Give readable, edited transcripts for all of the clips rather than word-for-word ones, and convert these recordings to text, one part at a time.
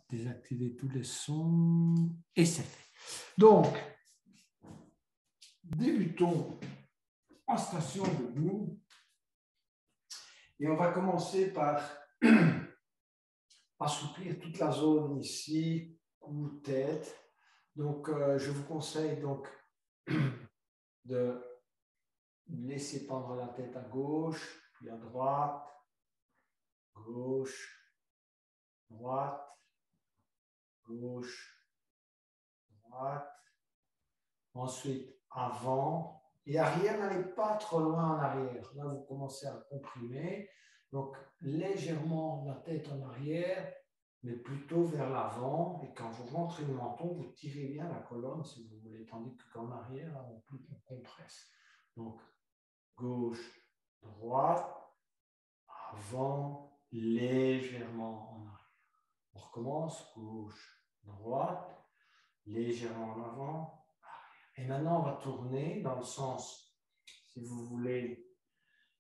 Désactiver tous les sons. Et c'est fait. Donc, débutons en station debout. Et on va commencer par assouplir toute la zone ici, cou, tête. Donc, je vous conseille donc de laisser pendre la tête à gauche, puis à droite, gauche, droite, gauche, droite. Ensuite, avant et arrière. N'allez pas trop loin en arrière. Là, vous commencez à comprimer. Donc, légèrement la tête en arrière, mais plutôt vers l'avant. Et quand vous rentrez le menton, vous tirez bien la colonne si vous voulez. Tandis qu'en arrière, là, on compresse. Donc, gauche, droite, avant, légèrement en arrière. On recommence, gauche, droite, légèrement en avant. Et maintenant, on va tourner dans le sens, si vous voulez,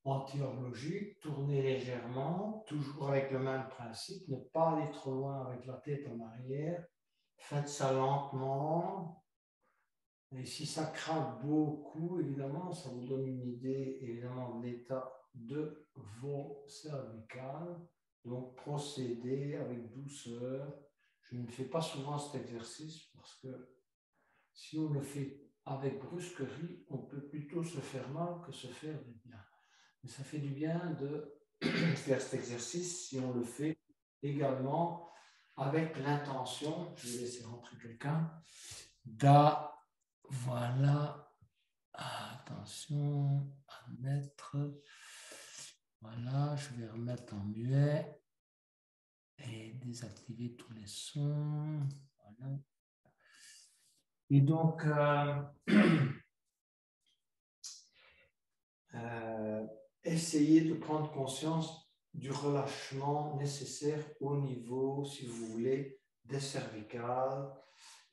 anti-horlogique, tourner légèrement, toujours avec le même principe, ne pas aller trop loin avec la tête en arrière. Faites ça lentement. Et si ça craque beaucoup, évidemment, ça vous donne une idée, évidemment, de l'état de vos cervicales. Donc, procédez avec douceur. Je ne fais pas souvent cet exercice parce que si on le fait avec brusquerie, on peut plutôt se faire mal que se faire du bien. Mais ça fait du bien de faire cet exercice si on le fait également avec l'intention, je vais laisser rentrer quelqu'un, voilà, attention à mettre, voilà, je vais remettre en muet et désactiver tous les sons, voilà. Et donc, essayez de prendre conscience du relâchement nécessaire au niveau, si vous voulez, des cervicales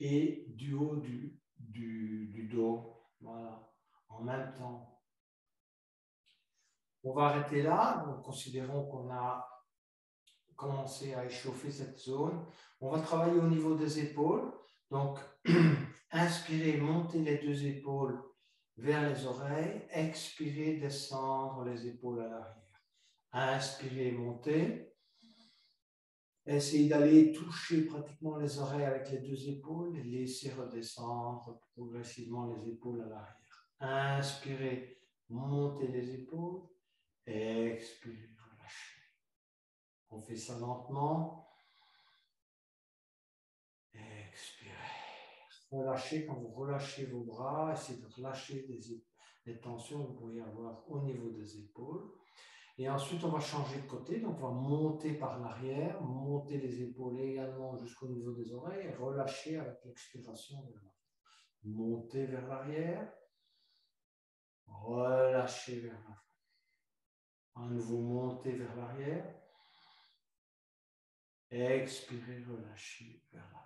et du haut du dos. Voilà, en même temps. On va arrêter là. Donc, considérons qu'on a commencé à échauffer cette zone. On va travailler au niveau des épaules. Donc, inspirez, montez les deux épaules vers les oreilles. Expirez, descendre les épaules à l'arrière. Inspirez, montez. Essayez d'aller toucher pratiquement les oreilles avec les deux épaules et laissez redescendre progressivement les épaules à l'arrière. Inspirez, montez les épaules. Expirez, relâchez. On fait ça lentement. Expirez. Relâchez, quand vous relâchez vos bras, essayez de relâcher les tensions que vous pourriez avoir au niveau des épaules. Et ensuite, on va changer de côté. Donc, on va monter par l'arrière, monter les épaules également jusqu'au niveau des oreilles et relâcher avec l'expiration vers l'avant. Monter vers l'arrière, relâcher vers l'avant. À nouveau, monter vers l'arrière. Expirez, relâchez vers l'avant.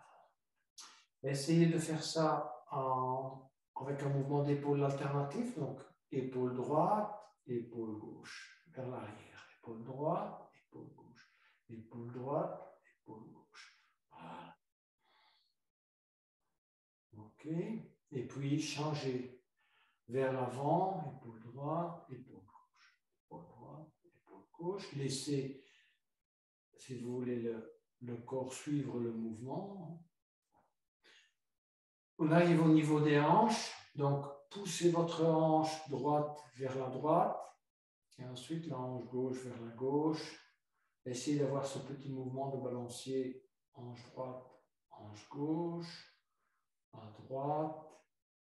Essayez de faire ça avec un mouvement d'épaule alternatif, donc épaule droite, épaule gauche, vers l'arrière. Épaule droite, épaule gauche, épaule droite, épaule gauche. Voilà. OK. Et puis changez vers l'avant, épaule droite, épaule gauche, épaule droite, épaule gauche. Laissez, si vous voulez, le corps suivre le mouvement. On arrive au niveau des hanches, donc poussez votre hanche droite vers la droite, et ensuite la hanche gauche vers la gauche. Essayez d'avoir ce petit mouvement de balancier, hanche droite, hanche gauche, à droite,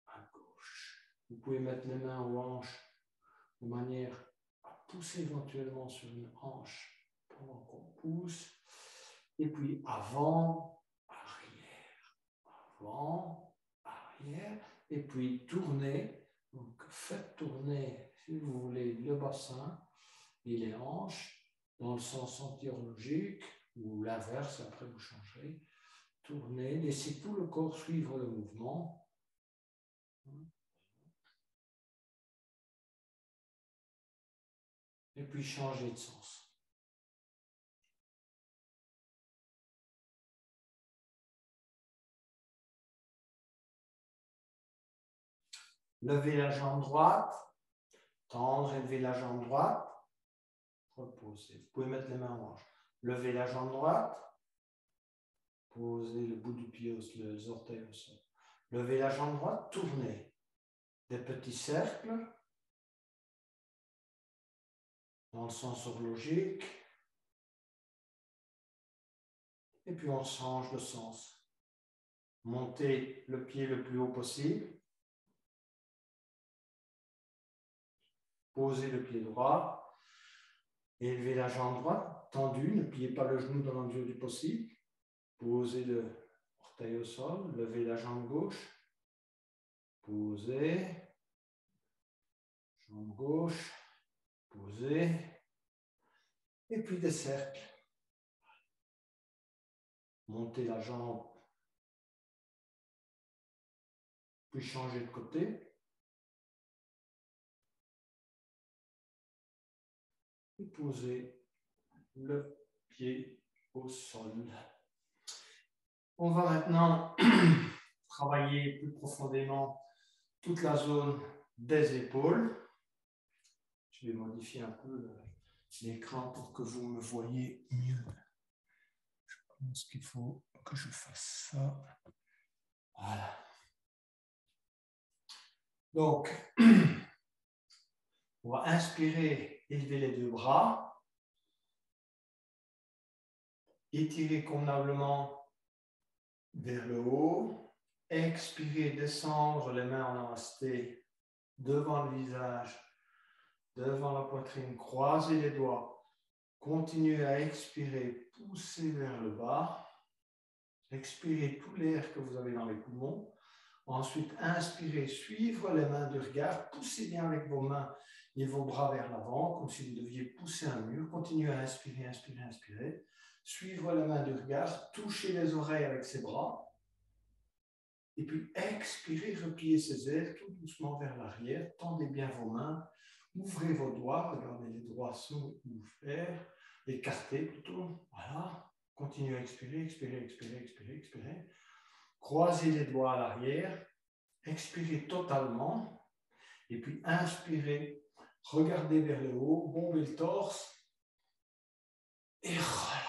à gauche. Vous pouvez mettre les mains aux hanches de manière à pousser éventuellement sur une hanche pendant qu'on pousse, et puis avant, arrière, avant, arrière, et puis tournez. Donc faites tourner, si vous voulez, le bassin et les hanches dans le sens anti-horlogique ou l'inverse, après vous changerez. Tournez, laissez tout le corps suivre le mouvement. Et puis changez de sens. Levez la jambe droite. Tendre, élevez la jambe droite. Reposez. Vous pouvez mettre les mains en hanche. Levez la jambe droite. Posez le bout du pied, les orteils au sol. Levez la jambe droite, tournez. Des petits cercles dans le sens horlogique. Et puis on change de sens. Montez le pied le plus haut possible. Posez le pied droit. Élevez la jambe droite, tendue. Ne pliez pas le genou dans la mesure du possible. Posez le orteil au sol. Levez la jambe gauche. Posez. Jambe gauche. Posez. Et puis des cercles. Montez la jambe. Puis changer de côté. Et posez le pied au sol. On va maintenant travailler plus profondément toute la zone des épaules. Je vais modifier un peu l'écran pour que vous me voyez mieux. Je pense qu'il faut que je fasse ça. Voilà. Donc, on va inspirer, élever les deux bras. Étirer convenablement vers le haut. Expirer, descendre les mains en namasté devant le visage, devant la poitrine. Croisez les doigts. Continuez à expirer, pousser vers le bas. Expirez tout l'air que vous avez dans les poumons. Ensuite, inspirez, suivre les mains du regard. Poussez bien avec vos mains et vos bras vers l'avant, comme si vous deviez pousser un mur. Continuez à inspirer, inspirer, inspirer. Suivre les mains du regard. Touchez les oreilles avec ses bras. Et puis, expirez, repliez ses ailes tout doucement vers l'arrière. Tendez bien vos mains. Ouvrez vos doigts. Regardez les doigts sont ouverts. Écartés plutôt. Voilà. Continuez à expirer, expirer, expirer, expirer, expirer. Croisez les doigts à l'arrière. Expirez totalement. Et puis, inspirez. Regardez vers le haut. Bombez le torse. Et relâchez.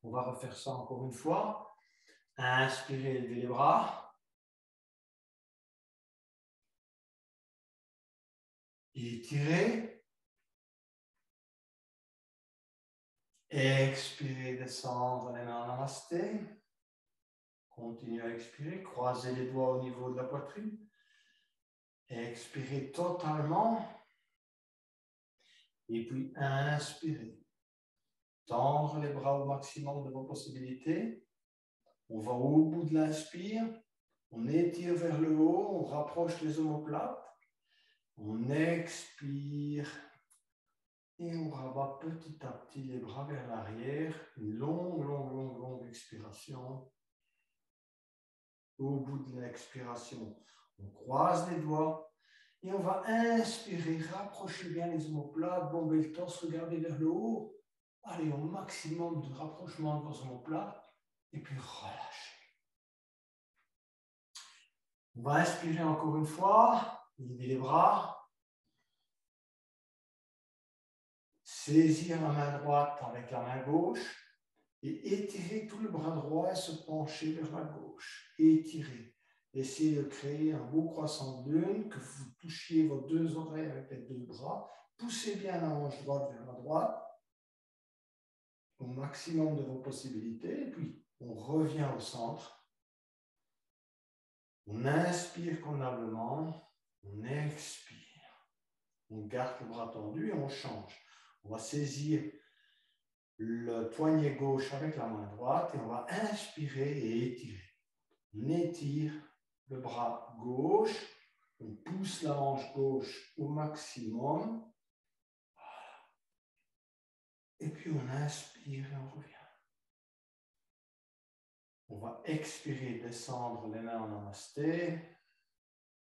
On va refaire ça encore une fois. Inspirez, levez les bras. Étirez. Expirez, descendre les mains en namasté. Continuez à expirer. Croisez les doigts au niveau de la poitrine. Expirez totalement. Et puis inspirez. Tendre les bras au maximum de vos possibilités. On va au bout de l'inspire. On étire vers le haut. On rapproche les omoplates. On expire. Et on rabat petit à petit les bras vers l'arrière. Une longue, longue, longue, longue expiration. Au bout de l'expiration, on croise les doigts. Et on va inspirer, rapprocher bien les omoplates, bomber le torse, regarder vers le haut. Allez au maximum de rapprochement de vos omoplates. Et puis relâchez. On va inspirer encore une fois. Levez les bras. Saisir la main droite avec la main gauche. Et étirer tout le bras droit et se pencher vers la gauche. Étirer. Essayez de créer un beau croissant de lune, que vous touchiez vos deux oreilles avec les deux bras. Poussez bien la hanche droite vers la droite, au maximum de vos possibilités. Et puis, on revient au centre. On inspire convenablement. On expire. On garde le bras tendu et on change. On va saisir le poignet gauche avec la main droite et on va inspirer et étirer. On étire le bras gauche, on pousse la hanche gauche au maximum. Voilà. Et puis on inspire et on revient. On va expirer, descendre les mains en namasté.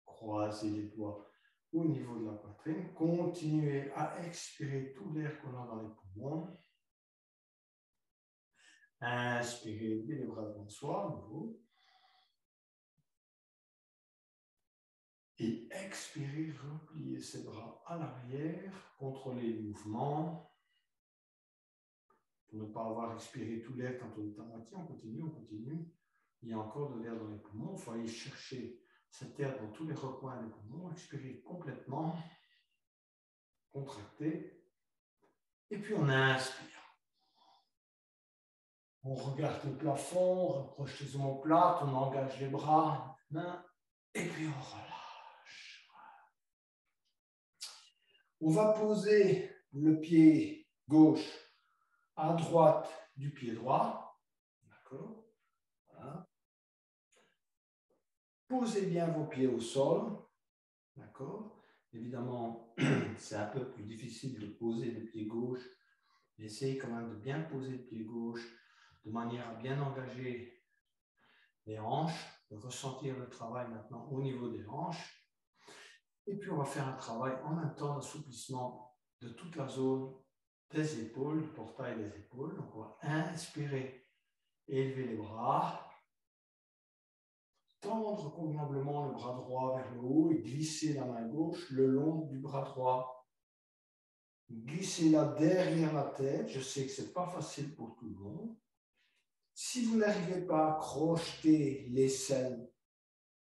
Croiser les doigts au niveau de la poitrine. Continuez à expirer tout l'air qu'on a dans les poumons. Inspirez, levez les bras devant soi, à nouveau. Et expirez, repliez ses bras à l'arrière, contrôlez le mouvement. Pour ne pas avoir expiré tout l'air quand on est à moitié, on continue, on continue. Il y a encore de l'air dans les poumons. Il faut aller chercher cet air dans tous les recoins des poumons. Expirez complètement. Contractez. Et puis on inspire. On regarde le plafond, on rapproche les omoplates, on engage les bras, mains, et puis on relâche. On va poser le pied gauche à droite du pied droit. D'accord? Voilà. Posez bien vos pieds au sol. D'accord? Évidemment, c'est un peu plus difficile de poser le pied gauche. Mais essayez quand même de bien poser le pied gauche de manière à bien engager les hanches, de ressentir le travail maintenant au niveau des hanches. Et puis, on va faire un travail en même temps d'assouplissement de toute la zone des épaules, du portail des épaules. Donc, on va inspirer, élever les bras, tendre convenablement le bras droit vers le haut et glisser la main gauche le long du bras droit. Glissez-la derrière la tête. Je sais que ce n'est pas facile pour tout le monde. Si vous n'arrivez pas à crocheter l'aisselle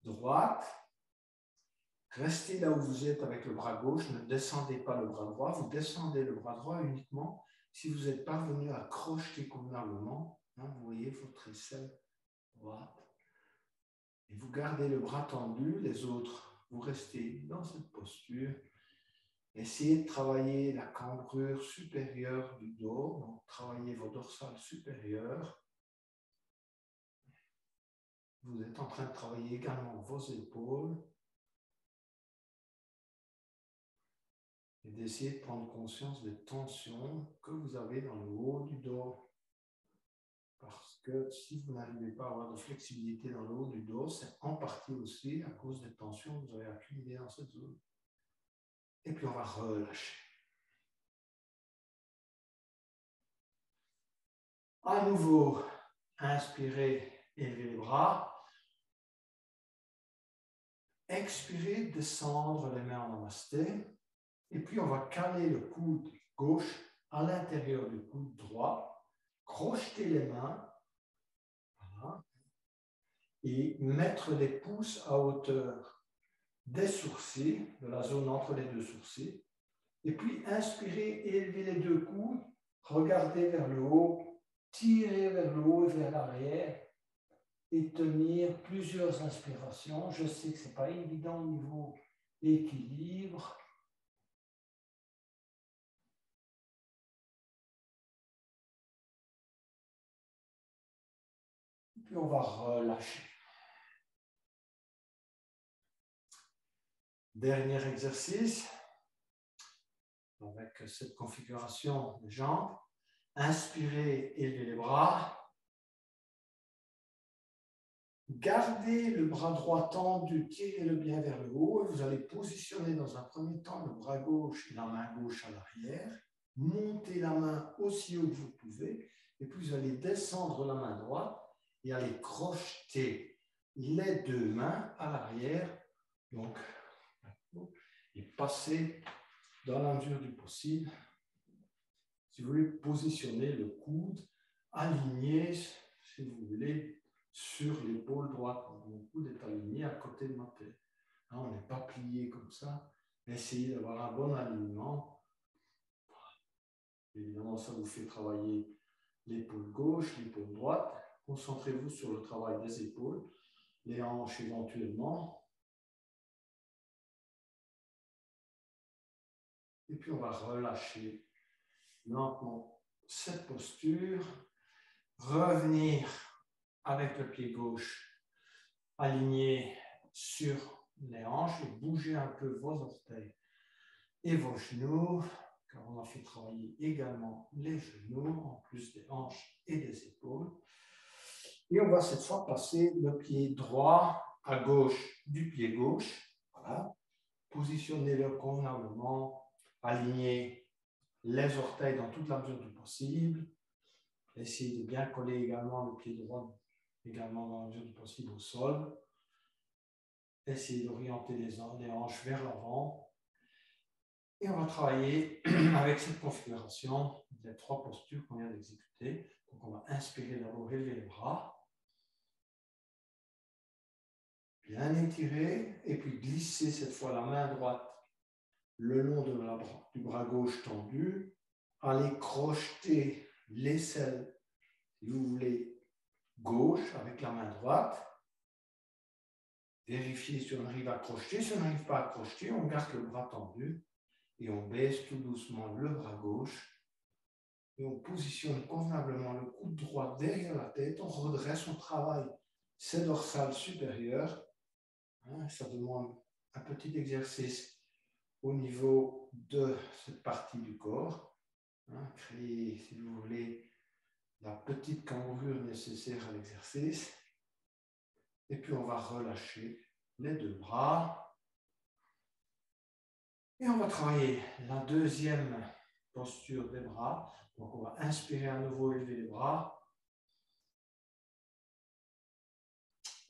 droite, restez là où vous êtes avec le bras gauche, ne descendez pas le bras droit, vous descendez le bras droit uniquement si vous êtes parvenu à crocheter convenablement. Vous voyez votre aisselle droite. Et vous gardez le bras tendu, les autres, vous restez dans cette posture. Essayez de travailler la cambrure supérieure du dos, donc travaillez vos dorsales supérieures. Vous êtes en train de travailler également vos épaules et d'essayer de prendre conscience des tensions que vous avez dans le haut du dos. Parce que si vous n'arrivez pas à avoir de flexibilité dans le haut du dos, c'est en partie aussi à cause des tensions que vous avez accumulées dans cette zone. Et puis on va relâcher. À nouveau, inspirez, élevez les bras. Expirez, descendre les mains en namasté. Et puis, on va caler le coude gauche à l'intérieur du coude droit. Crocheter les mains. Voilà, et mettre les pouces à hauteur des sourcils, de la zone entre les deux sourcils. Et puis, inspirez et élevez les deux coudes. Regardez vers le haut. Tirez vers le haut et vers l'arrière. Et tenir plusieurs inspirations. Je sais que ce n'est pas évident au niveau équilibre. Puis on va relâcher. Dernier exercice. Avec cette configuration des jambes. Inspirez, élevez les bras. Gardez le bras droit tendu, tirez-le bien vers le haut et vous allez positionner dans un premier temps le bras gauche et la main gauche à l'arrière. Montez la main aussi haut que vous pouvez et puis vous allez descendre la main droite et aller crocheter les deux mains à l'arrière. Donc, et passer dans la mesure du possible. Si vous voulez positionner le coude, aligné, si vous voulez, sur l'épaule droite. Mon coude est aligné à côté de ma tête. On n'est pas plié comme ça. Essayez d'avoir un bon alignement. Évidemment, ça vous fait travailler l'épaule gauche, l'épaule droite. Concentrez-vous sur le travail des épaules, les hanches éventuellement. Et puis, on va relâcher lentement cette posture. Revenir avec le pied gauche aligné sur les hanches et bouger un peu vos orteils et vos genoux, car on a fait travailler également les genoux, en plus des hanches et des épaules. Et on va cette fois passer le pied droit à gauche du pied gauche. Voilà. Positionnez-le convenablement, alignez les orteils dans toute la mesure du possible. Essayez de bien coller également le pied droit, également dans la mesure du possible au sol. essayer d'orienter les hanches vers l'avant. Et on va travailler avec cette configuration des 3 postures qu'on vient d'exécuter. Donc on va inspirer d'abord, élever les bras. Bien étirer et puis glisser cette fois la main droite le long du bras gauche tendu. Allez crocheter l'aisselle, si vous voulez, gauche avec la main droite. Vérifiez si on arrive à crocheter. Si on n'arrive pas à crocheter, on garde le bras tendu et on baisse tout doucement le bras gauche. Et on positionne convenablement le coude droit derrière la tête. On redresse, on travaille ses dorsales supérieures. Ça demande un petit exercice au niveau de cette partie du corps. Créer, si vous voulez, la petite cambrure nécessaire à l'exercice. Et puis on va relâcher les 2 bras. Et on va travailler la deuxième posture des bras. Donc on va inspirer à nouveau, élever les bras.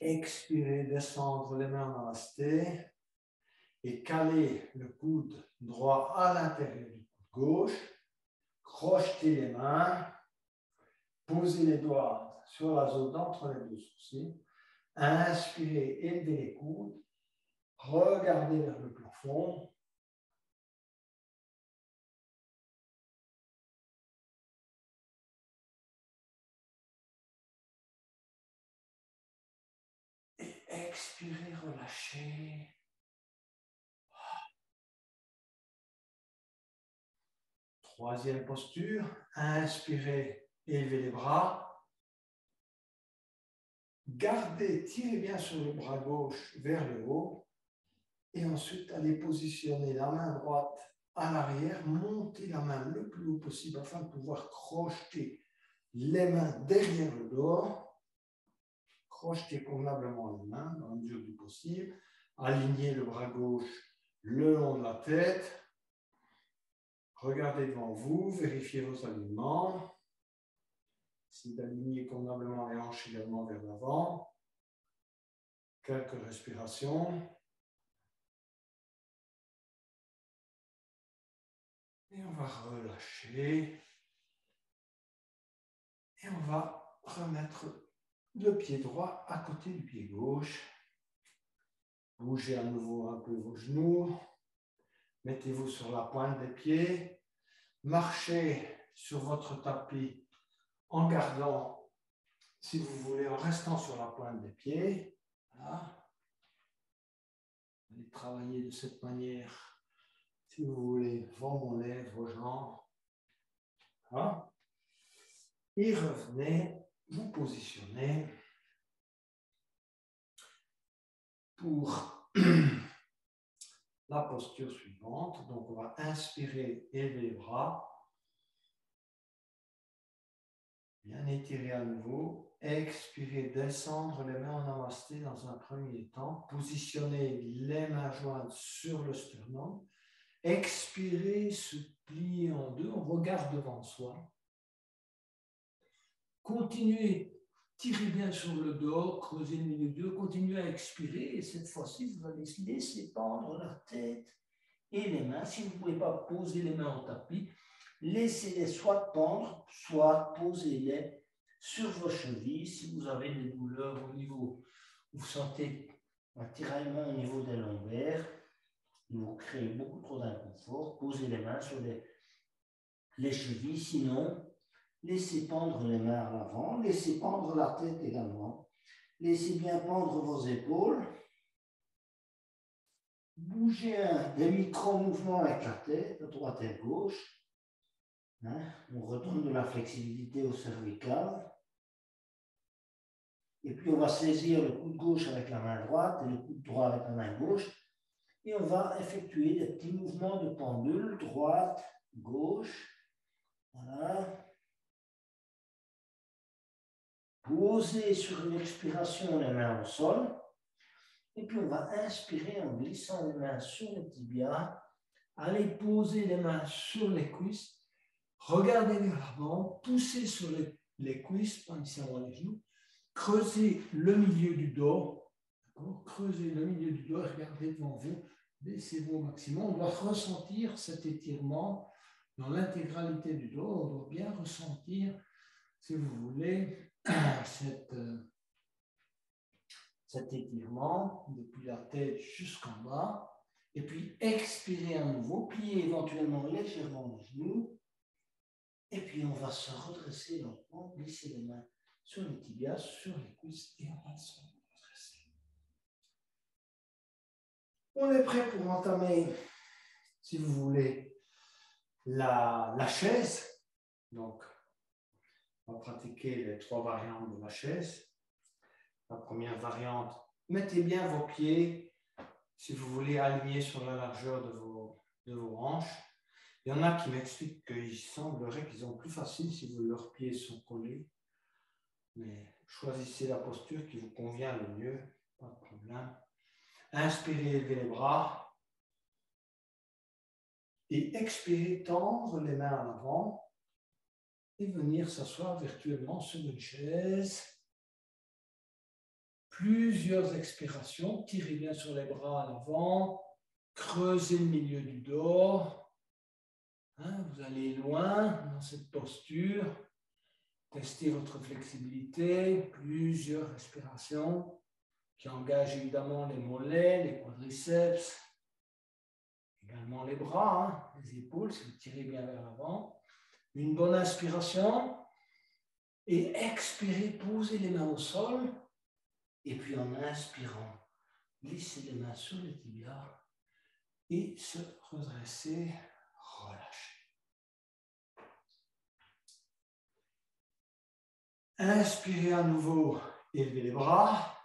Expirer, descendre les mains en namasté. Et caler le coude droit à l'intérieur du coude gauche. Crocheter les mains. Poser les doigts sur la zone entre les 2 sourcils. Inspirez, élevez les coudes. Regardez vers le plafond. Et expirez, relâchez. Troisième posture. Inspirez, élevez les bras. Gardez, tirez bien sur le bras gauche vers le haut. Et ensuite, allez positionner la main droite à l'arrière. Montez la main le plus haut possible afin de pouvoir crocheter les mains derrière le dos. Crochetez convenablement les mains dans la mesure du possible. Alignez le bras gauche le long de la tête. Regardez devant vous, vérifiez vos alignements. Essayez d'aligner convenablement les hanches également vers l'avant. Quelques respirations. Et on va relâcher. Et on va remettre le pied droit à côté du pied gauche. Bougez à nouveau un peu vos genoux. Mettez-vous sur la pointe des pieds. Marchez sur votre tapis en gardant, si vous voulez, en restant sur la pointe des pieds. Voilà. Allez travailler de cette manière, si vous voulez, vos mollets, vos jambes. Voilà. Et revenez, vous positionnez pour la posture suivante. Donc, on va inspirer, élever les bras. Bien étirer à nouveau. Expirer, descendre les mains en namasté dans un premier temps. Positionner les mains jointes sur le sternum. Expirer, se plier en deux. On regarde devant soi. Continuez, tirez bien sur le dos, creusez le milieu du dos. Continuez à expirer. Et cette fois-ci, vous allez laisser pendre la tête et les mains. Si vous ne pouvez pas poser les mains au tapis, laissez-les soit pendre, soit posez-les sur vos chevilles. Si vous avez des douleurs au niveau, vous sentez un tiraillement au niveau des lombaires, vous créez beaucoup trop d'inconfort, posez les mains sur les chevilles. Sinon, laissez pendre les mains à l'avant, laissez pendre la tête également. Laissez bien pendre vos épaules. Bougez des micro-mouvements avec la tête, à droite et à gauche. On redonne de la flexibilité au cervical. Et puis on va saisir le coude gauche avec la main droite et le coude droit avec la main gauche. Et on va effectuer des petits mouvements de pendule, droite, gauche. Voilà. Posez sur une expiration les mains au sol. Et puis on va inspirer en glissant les mains sur les tibias. Allez poser les mains sur les cuisses. Regardez vers l'avant, poussez sur les cuisses, pas nécessairement les genoux. Creusez le milieu du dos, Creusez le milieu du dos, regardez devant vous, baissez-vous au maximum. On doit ressentir cet étirement dans l'intégralité du dos. On doit bien ressentir, si vous voulez, cet étirement depuis la tête jusqu'en bas. Et puis expirez à nouveau, pliez éventuellement légèrement les genoux. Et puis on va se redresser lentement, glisser les mains sur les tibias, sur les cuisses et on va se redresser. On est prêt pour entamer, si vous voulez, la chaise. Donc, on va pratiquer les 3 variantes de la chaise. La première variante, mettez bien vos pieds, si vous voulez, alignés sur la largeur de vos hanches. Il y en a qui m'expliquent qu'il semblerait qu'ils ont plus facile si leurs pieds sont collés. Mais choisissez la posture qui vous convient le mieux, pas de problème. Inspirez, élevez les bras. Et expirez, tendre les mains en avant. Et venir s'asseoir virtuellement sur une chaise. Plusieurs expirations. Tirez bien sur les bras à l'avant. Creusez le milieu du dos. Vous allez loin dans cette posture. Testez votre flexibilité. Plusieurs respirations qui engagent évidemment les mollets, les quadriceps, également les bras, les épaules, si vous tirez bien vers l'avant. Une bonne inspiration. Et expirez, posez les mains au sol. Et puis en inspirant, glissez les mains sur les tibias et se redresser, relâcher. Inspirez à nouveau, élevez les bras.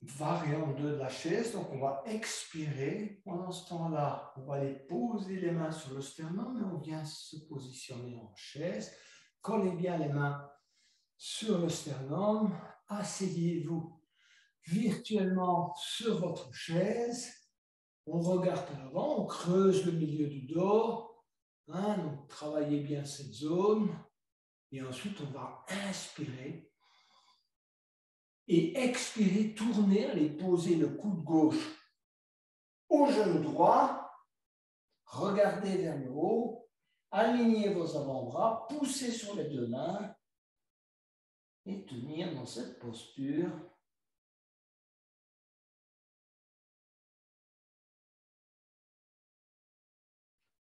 Variante 2 de la chaise, donc on va expirer. Pendant ce temps-là, on va aller poser les mains sur le sternum et on vient se positionner en chaise. Collez bien les mains sur le sternum. Asseyez-vous virtuellement sur votre chaise. On regarde à l'avant, on creuse le milieu du dos. Donc travaillez bien cette zone. Et ensuite, on va inspirer. Et expirer, tourner, allez poser le coude gauche au genou droit. Regardez vers le haut. Alignez vos avant-bras, poussez sur les 2 mains. Et tenir dans cette posture.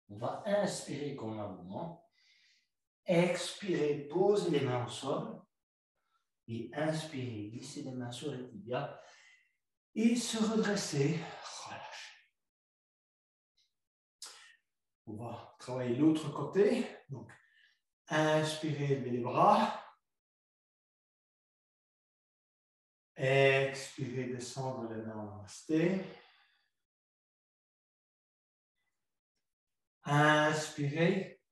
On va inspirer comme un mouvement. Expirez, posez les mains au sol. Et inspirez, glissez les mains sur les tibias. Et se redresser, relâcher. On va travailler l'autre côté. Donc, inspirez, levez les bras. Expirez, descendre les mains en namasté. Inspirez.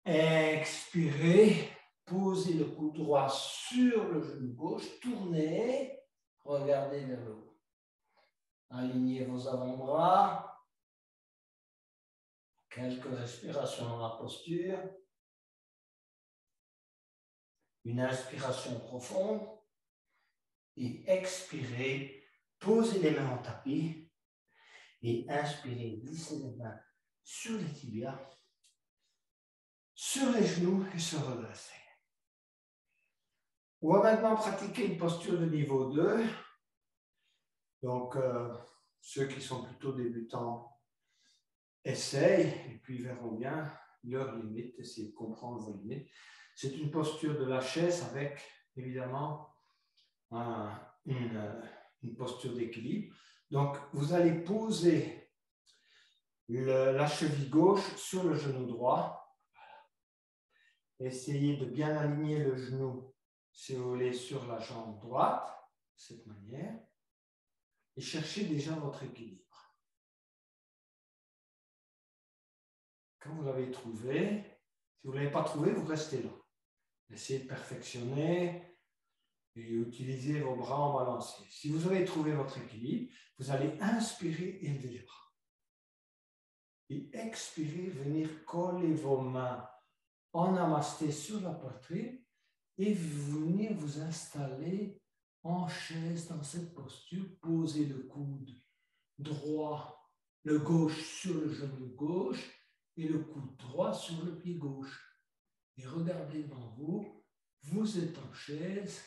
Expirez. Posez le coude droit sur le genou gauche. Tournez. Regardez vers le haut. Alignez vos avant-bras. Quelques respirations dans la posture. Une inspiration profonde. Et expirez. Posez les mains en tapis. Et inspirez. Glissez les mains sur les tibias. Sur les genoux et se redresser. On va maintenant pratiquer une posture de niveau 2. Donc, ceux qui sont plutôt débutants essayent et puis verront bien leurs limites, essayez de comprendre vos limites. C'est une posture de la chaise avec, évidemment, une posture d'équilibre. Donc, vous allez poser la cheville gauche sur le genou droit. Essayez de bien aligner le genou, si vous voulez, sur la jambe droite, de cette manière. Et cherchez déjà votre équilibre. Quand vous l'avez trouvé, si vous ne l'avez pas trouvé, vous restez là. Essayez de perfectionner et utilisez vos bras en balancier. Si vous avez trouvé votre équilibre, vous allez inspirer et élever les bras. Et expirer, venir coller vos mains en namasté sur la poitrine et vous venez vous installer en chaise dans cette posture. Posez le coude droit, le gauche sur le genou gauche et le coude droit sur le pied gauche. Et regardez devant vous, vous êtes en chaise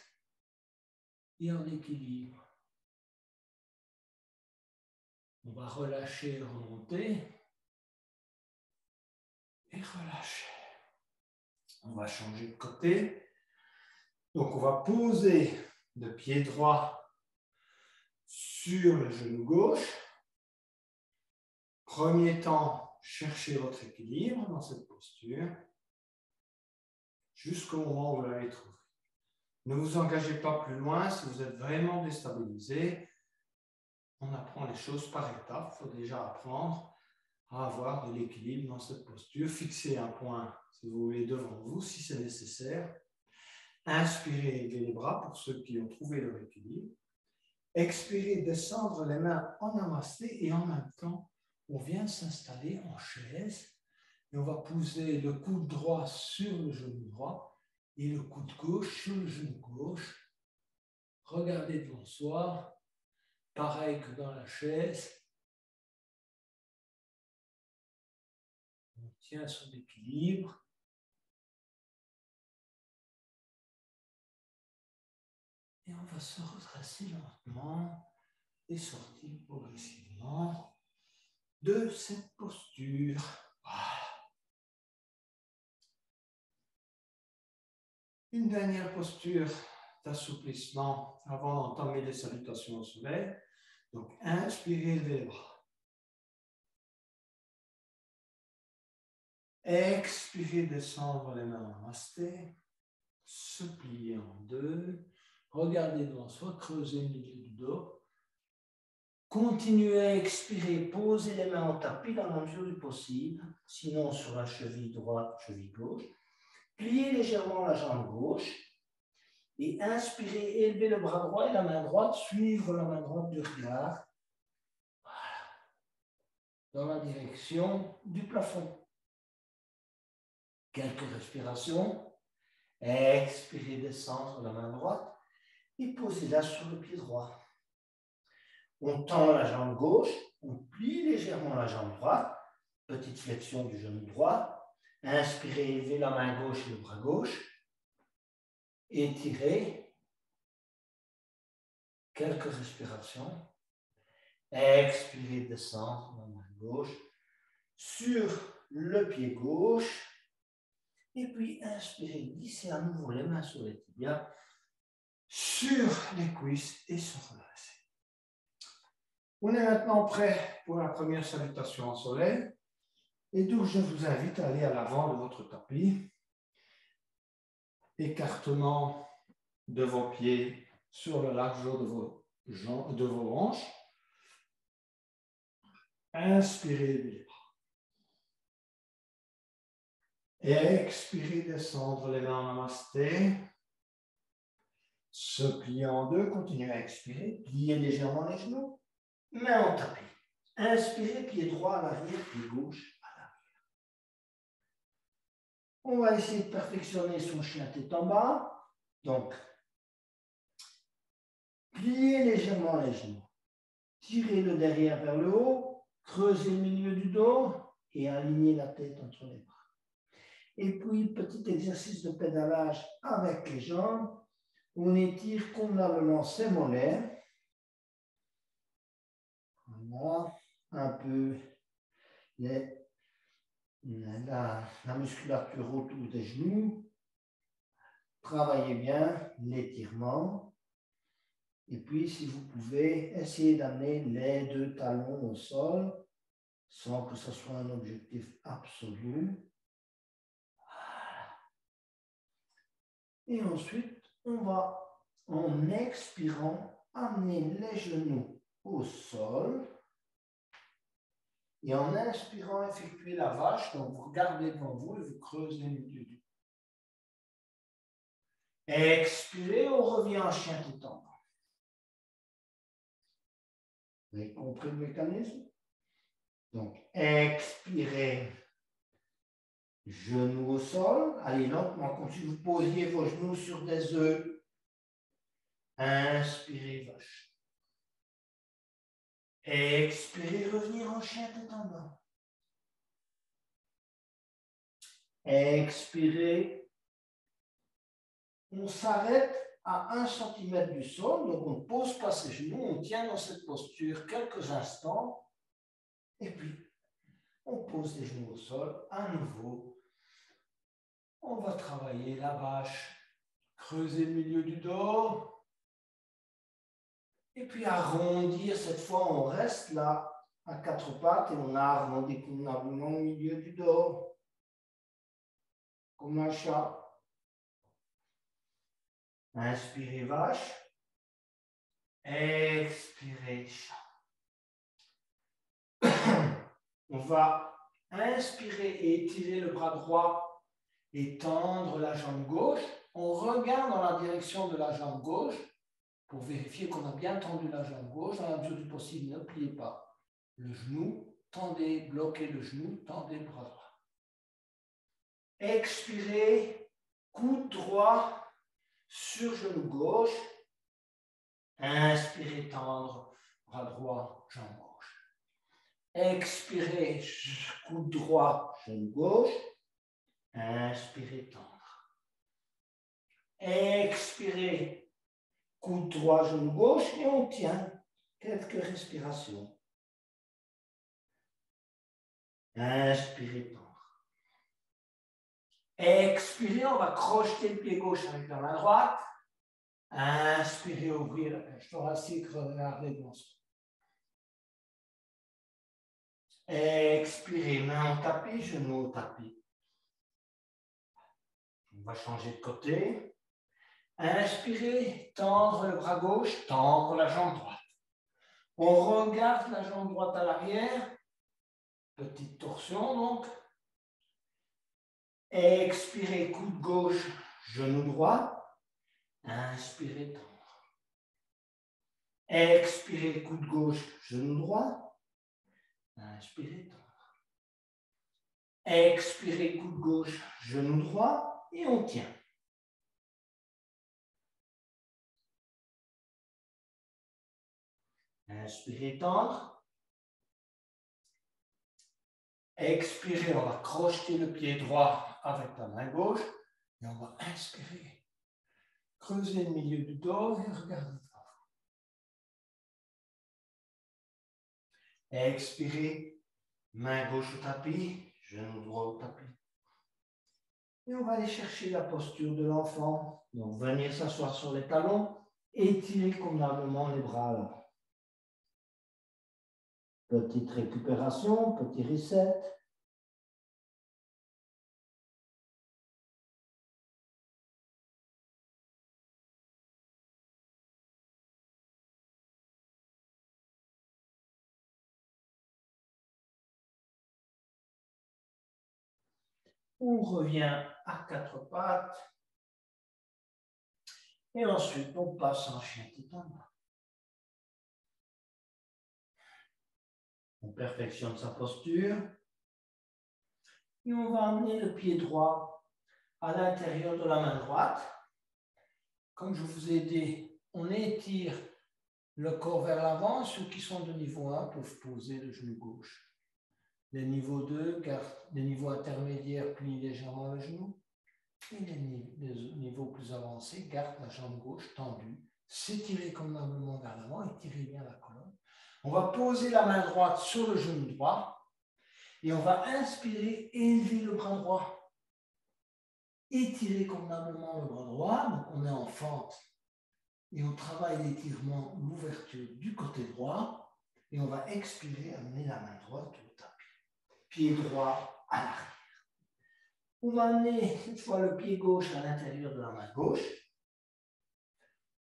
et en équilibre. On va relâcher, remonter et relâcher. On va changer de côté. Donc, on va poser le pied droit sur le genou gauche. Premier temps, cherchez votre équilibre dans cette posture jusqu'au moment où vous l'avez trouvé. Ne vous engagez pas plus loin si vous êtes vraiment déstabilisé. On apprend les choses par étapes. Il faut déjà apprendre à avoir de l'équilibre dans cette posture. Fixez un point, si vous voulez, devant vous, si c'est nécessaire. Inspirez, élevez les bras pour ceux qui ont trouvé leur équilibre. Expirez, descendre les mains en namasté et en même temps, on vient s'installer en chaise et on va poser le coude droit sur le genou droit et le coude gauche sur le genou gauche. Regardez devant soi, pareil que dans la chaise. On tient son équilibre. Et on va se redresser lentement et sortir progressivement de cette posture. Voilà. Une dernière posture d'assouplissement avant d'entamer les salutations au soleil. Donc, inspirez, levez les bras. Expirez, descendre les mains en namasté. Se plier en deux. Regardez devant soi, creusez le milieu du dos. Continuez à expirer, posez les mains au tapis dans la mesure du possible, sinon sur la cheville droite, cheville gauche. Pliez légèrement la jambe gauche et inspirez, élevez le bras droit et la main droite, suivre la main droite du regard. Voilà. Dans la direction du plafond. Quelques respirations. Expirez, descendre la main droite et posez-la sur le pied droit. On tend la jambe gauche, on plie légèrement la jambe droite, petite flexion du genou droit. Inspirez, élevez la main gauche et le bras gauche. Étirez. Quelques respirations. Expirez, descendre la main gauche sur le pied gauche. Et puis inspirez, glissez à nouveau les mains sur les tibias, sur les cuisses et se redresser. On est maintenant prêt pour la première salutation en soleil. Et donc, je vous invite à aller à l'avant de votre tapis. Écartement de vos pieds sur la largeur de vos hanches. Inspirez les bras. Et expirez, descendre les mains en namasté. Se plier en deux, continuez à expirer. Pliez légèrement les genoux. Main en tapis. Inspirez, pied droit à l'arrière, pied gauche à l'arrière. On va essayer de perfectionner son chien tête en bas. Donc, pliez légèrement les genoux. Tirez le derrière vers le haut. Creusez le milieu du dos et alignez la tête entre les bras. Et puis, petit exercice de pédalage avec les jambes. On étire comme dans le lancer molaire. Voilà, un peu la musculature autour des genoux. Travaillez bien l'étirement. Et puis, si vous pouvez, essayez d'amener les deux talons au sol sans que ce soit un objectif absolu. Voilà. Et ensuite, on va, en expirant, amener les genoux au sol. Et en inspirant, effectuer la vache. Donc, vous regardez devant vous et vous creusez le milieu du dos. Expirez, on revient en chien tête en bas. Vous avez compris le mécanisme? Donc, expirez, Genoux au sol. Allez, lentement, comme si vous posiez vos genoux sur des œufs. Inspirez, vache. Expirez, revenir en chien tête en bas. Expirez. On s'arrête à 1 cm du sol, donc on ne pose pas ses genoux, on tient dans cette posture quelques instants, et puis on pose les genoux au sol à nouveau. On va travailler la vache, creuser le milieu du dos, et puis arrondir. Cette fois, on reste là à 4 pattes et on arrondit convenablement le milieu du dos, comme un chat. Inspirez vache, expirez chat. On va inspirer et étirer le bras droit et tendre la jambe gauche. On regarde dans la direction de la jambe gauche pour vérifier qu'on a bien tendu la jambe gauche. Dans la mesure du possible, ne pliez pas le genou, tendez, bloquez le genou, tendez le bras droit. Expirez, coude droit sur genou gauche. Inspirez, tendre, bras droit, jambe gauche. Expirez, coude droit, genou gauche. Inspirez, tendre. Expirez, coude droit, genou gauche et on tient quelques respirations. Inspirez, tendre. Expirez, on va crocheter le pied gauche avec la main droite. Inspirez, ouvrir la cage thoracique, regardez devant soi. Expirez, main au tapis, genou au tapis. On va changer de côté. Inspirez, tendre le bras gauche, tendre la jambe droite. On regarde la jambe droite à l'arrière. Petite torsion donc. Expirez, coude gauche, genou droit. Inspirez, tendre. Expirez, coude gauche, genou droit. Inspirez, tendre. Expirez, coude gauche, genou droit. Et on tient. Inspirez, tendre. Expirez, on va crocheter le pied droit avec la main gauche. Et on va inspirer. Creuser le milieu du dos et regardez devant vous. Expirez, main gauche au tapis, genou droit au tapis. Et on va aller chercher la posture de l'enfant. Donc, venir s'asseoir sur les talons et étirer convenablement les bras là. Petite récupération, petit reset. On revient à 4 pattes. Et ensuite, on passe en chien tête en bas. On perfectionne sa posture. Et on va amener le pied droit à l'intérieur de la main droite. Comme je vous ai dit, on étire le corps vers l'avant. Ceux qui sont de niveau 1 peuvent poser le genou gauche. Les niveaux 2, les niveaux intermédiaires, plient légèrement le genou. Et les niveaux plus avancés, gardent la jambe gauche tendue. S'étirer convenablement vers l'avant, étirez bien la colonne. On va poser la main droite sur le genou droit. Et on va inspirer, élever le bras droit. Étirer convenablement le bras droit, donc on est en fente. Et on travaille l'étirement, l'ouverture du côté droit. Et on va expirer, amener la main droite au tapis. Pied droit à l'arrière. On va amener cette fois le pied gauche à l'intérieur de la main gauche.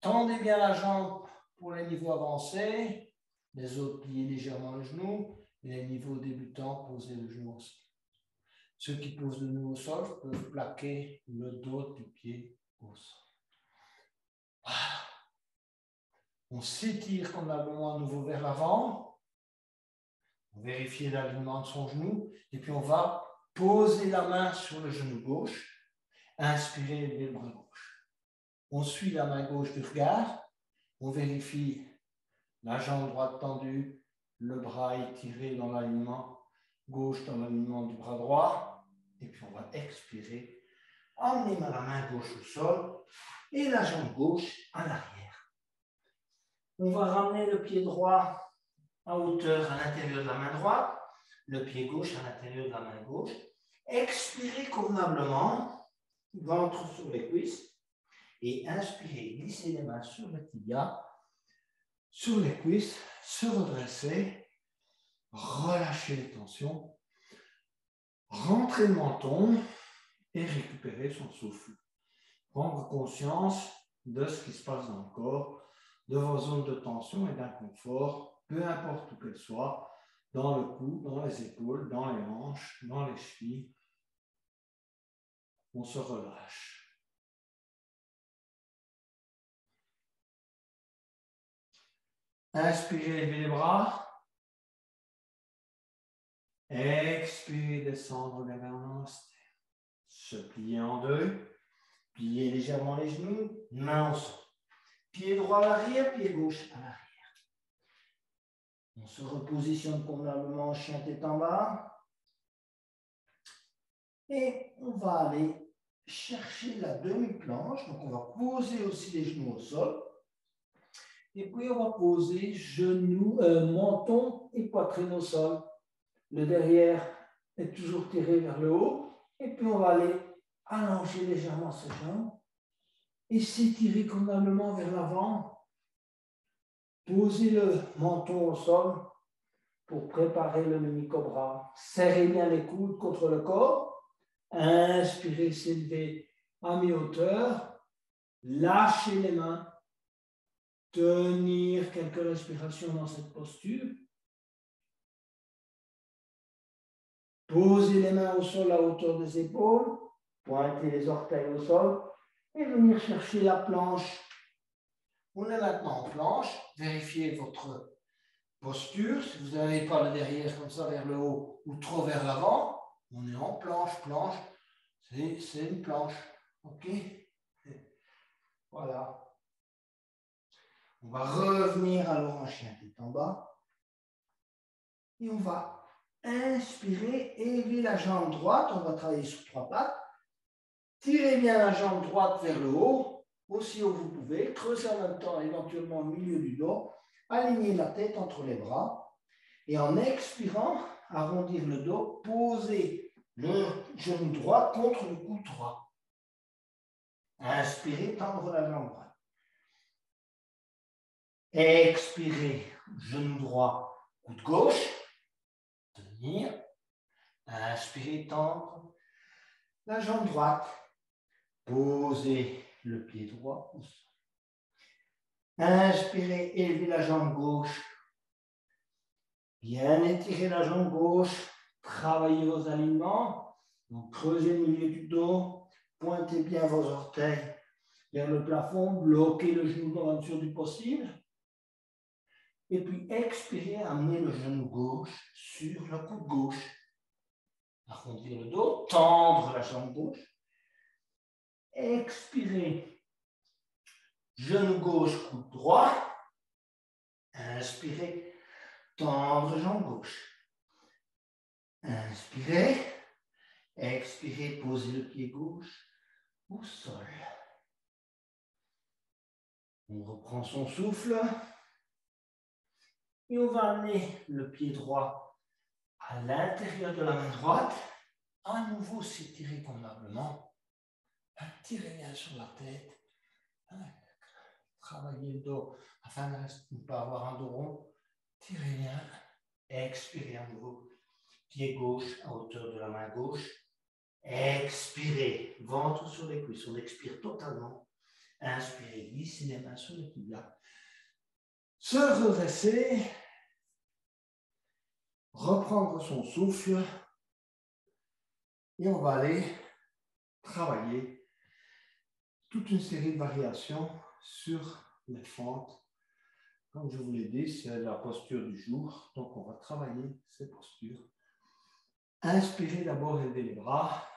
Tendez bien la jambe pour les niveaux avancés. Les autres, pliez légèrement le genou. Et les niveaux débutants, posez le genou au sol. Ceux qui posent le genou au sol peuvent plaquer le dos du pied au sol. Voilà. On s'étire convenablement à nouveau vers l'avant. On vérifie l'alignement de son genou. Et puis on va Posez la main sur le genou gauche. Inspirez, élevez le bras gauche. On suit la main gauche du regard. On vérifie la jambe droite tendue, le bras étiré dans l'alignement gauche, dans l'alignement du bras droit. Et puis on va expirer. Emmenez la main gauche au sol et la jambe gauche en arrière. On va ramener le pied droit à hauteur à l'intérieur de la main droite, le pied gauche à l'intérieur de la main gauche. Expirez convenablement, ventre sur les cuisses. Et inspirez, glissez les mains sur le tibia, sur les cuisses, se redresser, relâchez les tensions, rentrez le menton et récupérez son souffle. Prendre conscience de ce qui se passe dans le corps, de vos zones de tension et d'inconfort, peu importe où qu'elles soient, dans le cou, dans les épaules, dans les hanches, dans les chevilles. On se relâche. Inspirez, levez les bras. Expirez, descendre vers un namasté. Se plier en deux. Pliez légèrement les genoux. Main au sol. Pied droit à l'arrière, pied gauche à l'arrière. On se repositionne convenablement, chien tête en bas. Et on va aller chercher la demi-planche. Donc on va poser aussi les genoux au sol. Et puis on va poser genoux, menton et poitrine au sol. Le derrière est toujours tiré vers le haut. Et puis on va aller allonger légèrement ses jambes et s'étirer convenablement vers l'avant. Posez le menton au sol pour préparer le mini-cobra. Serrez bien les coudes contre le corps. Inspirez, s'élever à mi-hauteur. Lâchez les mains. Tenir quelques respirations dans cette posture. Posez les mains au sol à hauteur des épaules. Pointez les orteils au sol. Et venir chercher la planche. On est maintenant en planche. Vérifiez votre posture. Si vous n'avez pas le derrière comme ça vers le haut ou trop vers l'avant, on est en planche. Planche, c'est une planche. OK? Voilà. On va revenir alors en chien tête en bas. Et on va inspirer, élever la jambe droite. On va travailler sur 3 pattes. Tirez bien la jambe droite vers le haut, aussi haut que vous pouvez. Creusez en même temps éventuellement au milieu du dos. Alignez la tête entre les bras. Et en expirant, arrondir le dos, posez le genou droit contre le coude droit. Inspirez, tendre la jambe droite. Expirez, genou droit, coude gauche. Tenir. Inspirez, tendre la jambe droite. Posez le pied droit au sol. Inspirez, élevez la jambe gauche. Bien étirez la jambe gauche. Travaillez vos alignements. Donc, creusez le milieu du dos. Pointez bien vos orteils vers le plafond. Bloquez le genou dans la mesure du possible. Et puis, expirez, amenez le genou gauche sur le coude gauche. Arrondir le dos. Tendre la jambe gauche. Expirez. Genou gauche, coude droit. Inspirez. Tendre jambe gauche. Inspirez. Expirez, posez le pied gauche au sol. On reprend son souffle. Et on va amener le pied droit à l'intérieur de la main droite. À nouveau, s'étirer convenablement. Tirez bien sur la tête. Travaillez le dos afin de ne pas avoir un dos rond. Tirez bien. Expirez à nouveau. Pied gauche à hauteur de la main gauche. Expirez. Ventre sur les cuisses. On expire totalement. Inspirez. Glissez les mains sur les tibias. Se redresser. Reprendre son souffle. Et on va aller travailler toute une série de variations sur les fentes. Comme je vous l'ai dit, c'est la posture du jour. Donc, on va travailler ces postures. Inspirez d'abord, élevez les bras.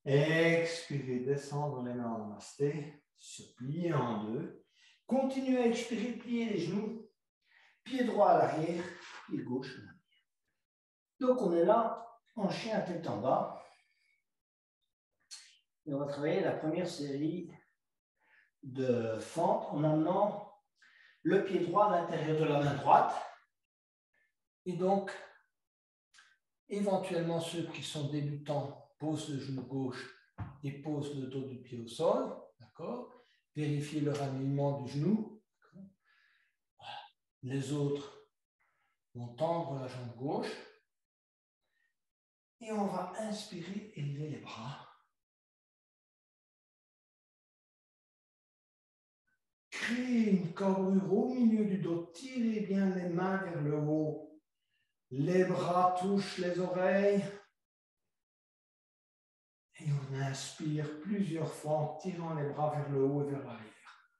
Expirez, descendre les mains en namasté, se plier en deux. Continuez à expirer, plier les genoux. Pied droit à l'arrière, pied gauche en arrière. Donc on est là, en chien tête en bas. Et on va travailler la première série de fentes en amenant le pied droit à l'intérieur de la main droite. Et donc, éventuellement, ceux qui sont débutants posent le genou gauche et posent le dos du pied au sol. D'accord? Vérifiez le ralignement du genou. Les autres vont tendre la jambe gauche. Et on va inspirer, élever les bras. Créez une carrure au milieu du dos. Tirez bien les mains vers le haut. Les bras touchent les oreilles. Et on inspire plusieurs fois en tirant les bras vers le haut et vers l'arrière.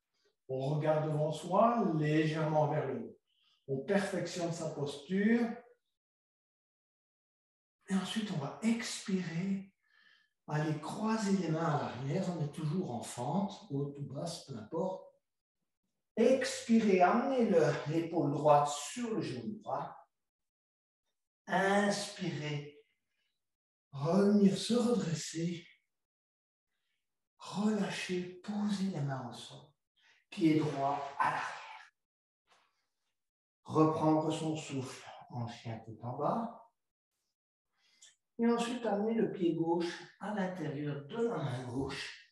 On regarde devant soi, légèrement vers le haut. On perfectionne sa posture. Et ensuite, on va expirer. Allez croiser les mains à l'arrière. On est toujours en fente, haute ou basse, peu importe. Expirez, amenez l'épaule droite sur le genou droit. Inspirez, revenir se redresser. Relâchez, posez les mains au sol. Pied droit à l'arrière. Reprendre son souffle en chien tout en bas. Et ensuite, amener le pied gauche à l'intérieur de la main gauche.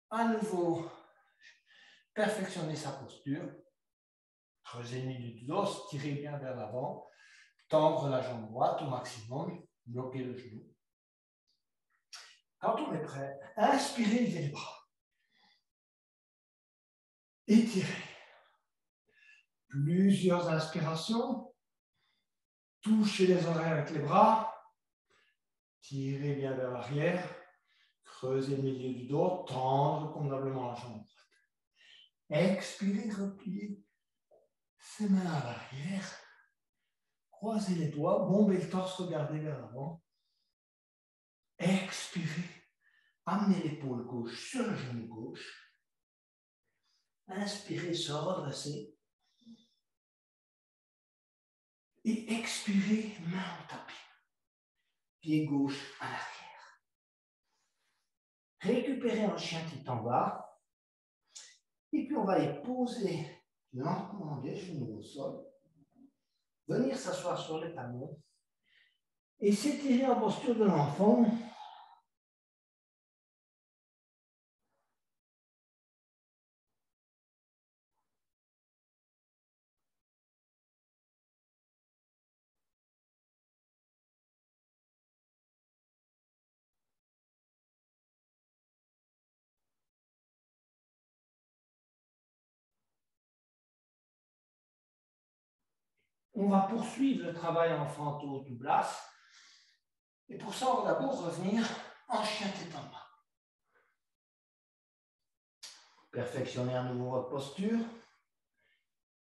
À nouveau, perfectionner sa posture. Creuser le milieu du dos, tirer bien vers l'avant. Tendre la jambe droite au maximum. Bloquer le genou. Quand on est prêt, inspirez, levez les bras. Étirez. Plusieurs inspirations. Touchez les oreilles avec les bras. Tirez bien vers l'arrière. Creusez le milieu du dos. Tendre convenablement la jambe droite. Expirez, repliez ses mains à l'arrière. Croisez les doigts. Bombez le torse, regardez vers l'avant. Expirez. Amenez l'épaule gauche sur le genou gauche. Inspirez, se redresser. Et expirez, main au tapis. Pied gauche à l'arrière. Récupérez en chien tête en bas. Et puis on va les poser lentement les genoux au sol. Venir s'asseoir sur les talons. Et s'étirer en posture de l'enfant. On va poursuivre le travail en fente haute ou basse. Et pour ça, on va d'abord revenir en chien tête en bas. Perfectionnez à nouveau votre posture.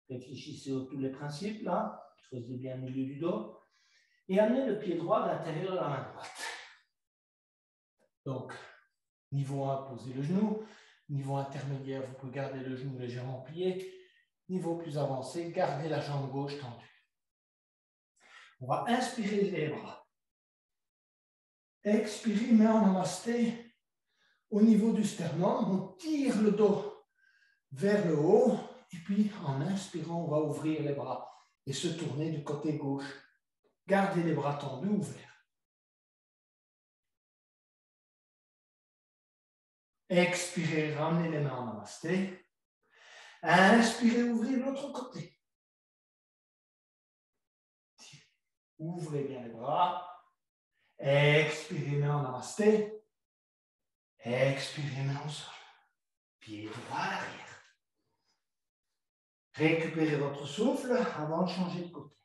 Réfléchissez à tous les principes là. Creusez bien le milieu du dos. Et amenez le pied droit à l'intérieur de la main droite. Donc, niveau 1, posez le genou. Niveau intermédiaire, vous pouvez garder le genou légèrement plié. Niveau plus avancé, gardez la jambe gauche tendue. On va inspirer les bras. Expirez, main en namasté. Au niveau du sternum, on tire le dos vers le haut. Et puis, en inspirant, on va ouvrir les bras et se tourner du côté gauche. Gardez les bras tendus, ouverts. Expirez, ramenez les mains en namasté. Inspirez, ouvrez l'autre côté. Ouvrez bien les bras. Expirez, main en namasté. Expirez, main au sol. Pied droit à l'arrière. Récupérez votre souffle avant de changer de côté.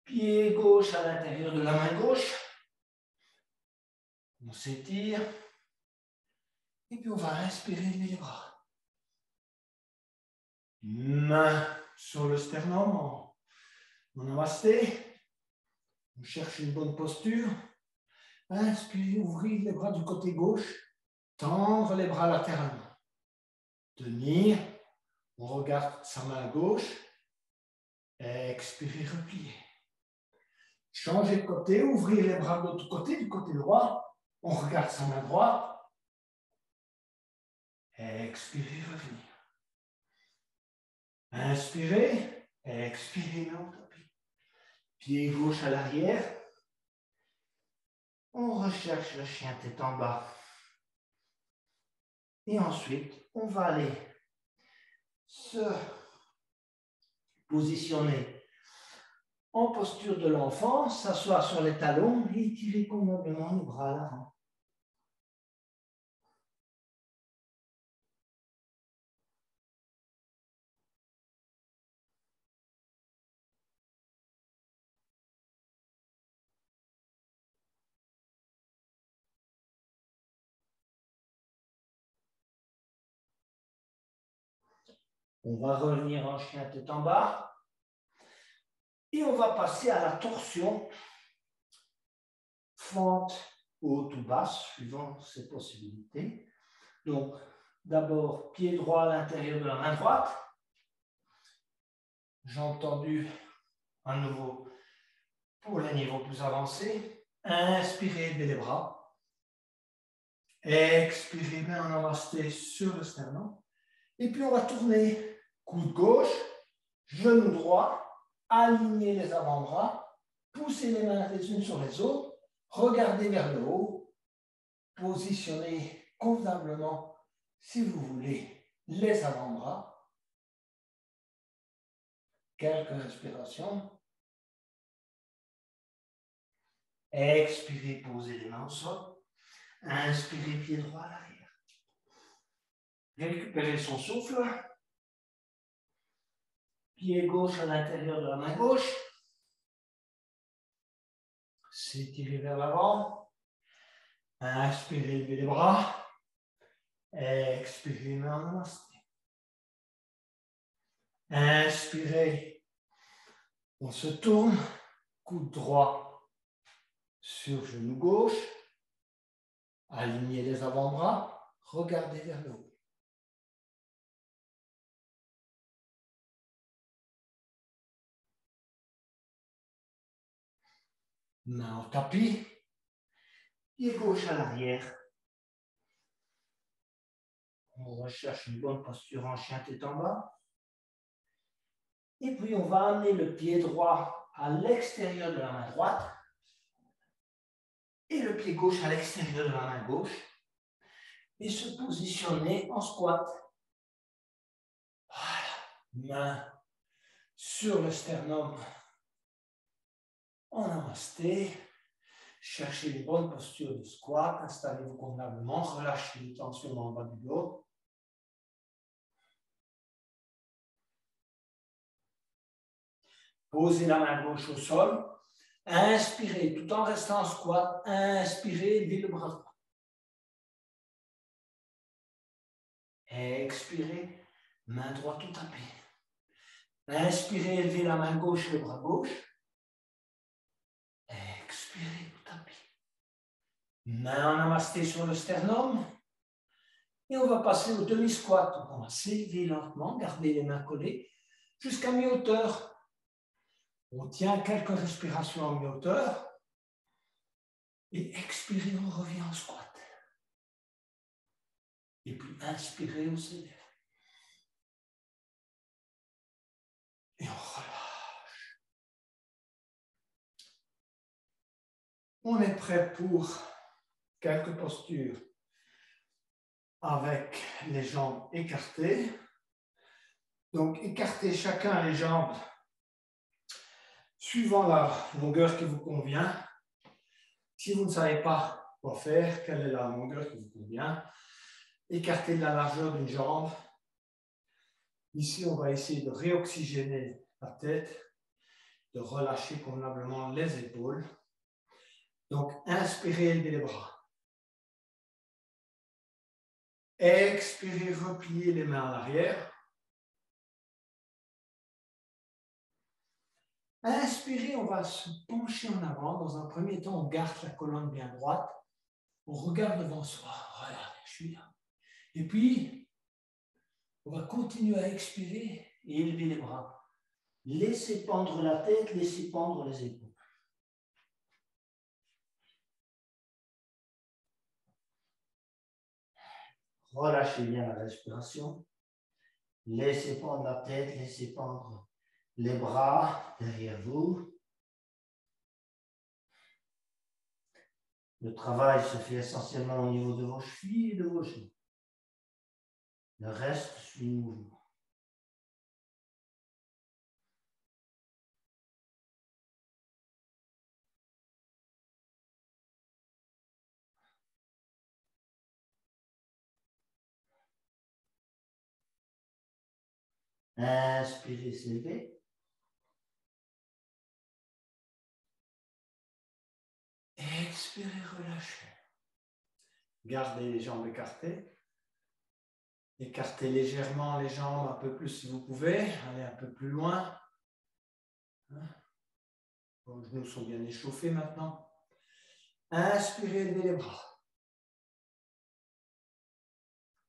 Pied gauche à l'intérieur de la main gauche. On s'étire. Et puis on va inspirer, lever les bras. Main sur le sternum en namasté. On cherche une bonne posture. Inspirez, ouvrez les bras du côté gauche. Tendre les bras latéralement. Tenir. On regarde sa main gauche. Expirez, replier. Changer de côté, ouvrir les bras de l'autre côté, du côté droit. On regarde sa main droite. Expirez, revenir. Inspirez, expirez, non, tapis. Pied gauche à l'arrière. On recherche le chien tête en bas. Et ensuite, on va aller se positionner en posture de l'enfant, s'asseoir sur les talons et étirer convenablement les bras à l'avant. On va revenir en chien tête en bas. Et on va passer à la torsion, fente haute ou basse, suivant ses possibilités. Donc, d'abord, pied droit à l'intérieur de la main droite. Jambes tendues à nouveau pour les niveaux plus avancés. Inspirez, levez les bras. Expirez, main en namasté sur le sternum. Et puis, on va tourner coude gauche, genou droit. Alignez les avant-bras, poussez les mains les unes sur les autres, regardez vers le haut, positionnez convenablement, si vous voulez, les avant-bras. Quelques respirations. Expirez, posez les mains au sol. Inspirez, pied droit à l'arrière. Récupérez son souffle. Pied gauche à l'intérieur de la main gauche. S'étirer vers l'avant. Inspirez, levez les bras. Expirez, main en namasté. Inspirez. On se tourne. Coude droit sur genou gauche. Alignez les avant-bras. Regardez vers le haut. Main au tapis. Pied gauche à l'arrière. On recherche une bonne posture en chien tête en bas. Et puis on va amener le pied droit à l'extérieur de la main droite. Et le pied gauche à l'extérieur de la main gauche. Et se positionner en squat. Voilà. Main sur le sternum. En namasté. Cherchez une bonne posture de squat. Installez-vous convenablement. Relâchez les tensions dans le bas du dos. Posez la main gauche au sol. Inspirez tout en restant en squat. Inspirez, levez le bras droit. Expirez, main droite au tapis. Inspirez, levez la main gauche, le bras gauche. Expirez au tapis. Main en namasté sur le sternum. Et on va passer au demi-squat. On va s'élever lentement, garder les mains collées jusqu'à mi-hauteur. On tient quelques respirations en mi-hauteur. Et expirez, on revient en squat. Et puis inspirez, on s'élève. Et on relâche. On est prêt pour quelques postures avec les jambes écartées. Donc, écartez chacun les jambes suivant la longueur qui vous convient. Si vous ne savez pas quoi faire, quelle est la longueur qui vous convient, écartez la largeur d'une jambe. Ici, on va essayer de réoxygéner la tête, de relâcher convenablement les épaules. Donc, inspirez, élevez les bras. Expirez, repliez les mains à l'arrière. Inspirez, on va se pencher en avant. Dans un premier temps, on garde la colonne bien droite. On regarde devant soi. Regardez, je suis là. Et puis, on va continuer à expirer et élever les bras. Laissez pendre la tête, laissez pendre les épaules. Relâchez bien la respiration. Laissez pendre la tête, laissez pendre les bras derrière vous. Le travail se fait essentiellement au niveau de vos chevilles et de vos genoux. Le reste suit le mouvement. Inspirez, s'élever. Expirez, relâchez. Gardez les jambes écartées. Écartez légèrement les jambes un peu plus si vous pouvez. Allez un peu plus loin. Vos genoux sont bien échauffés maintenant. Inspirez, levez les bras.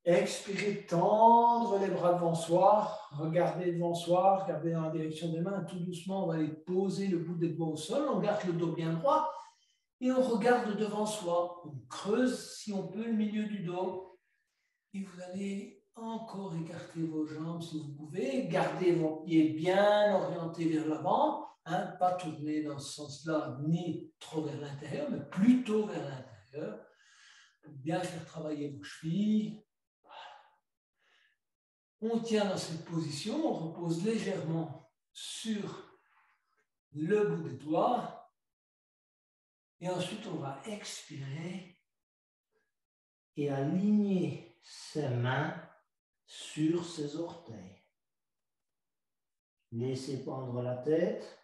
Expirez, tendre les bras devant soi. Regardez devant soi, regardez dans la direction des mains. Tout doucement, on va aller poser le bout des doigts au sol. On garde le dos bien droit et on regarde devant soi. On creuse, si on peut, le milieu du dos. Et vous allez encore écarter vos jambes si vous pouvez. Gardez vos pieds bien orientés vers l'avant. Pas tourner dans ce sens-là, ni trop vers l'intérieur, mais plutôt vers l'intérieur. Bien faire travailler vos chevilles. On tient dans cette position, on repose légèrement sur le bout des doigts. Et ensuite, on va expirer et aligner ses mains sur ses orteils. Laissez pendre la tête.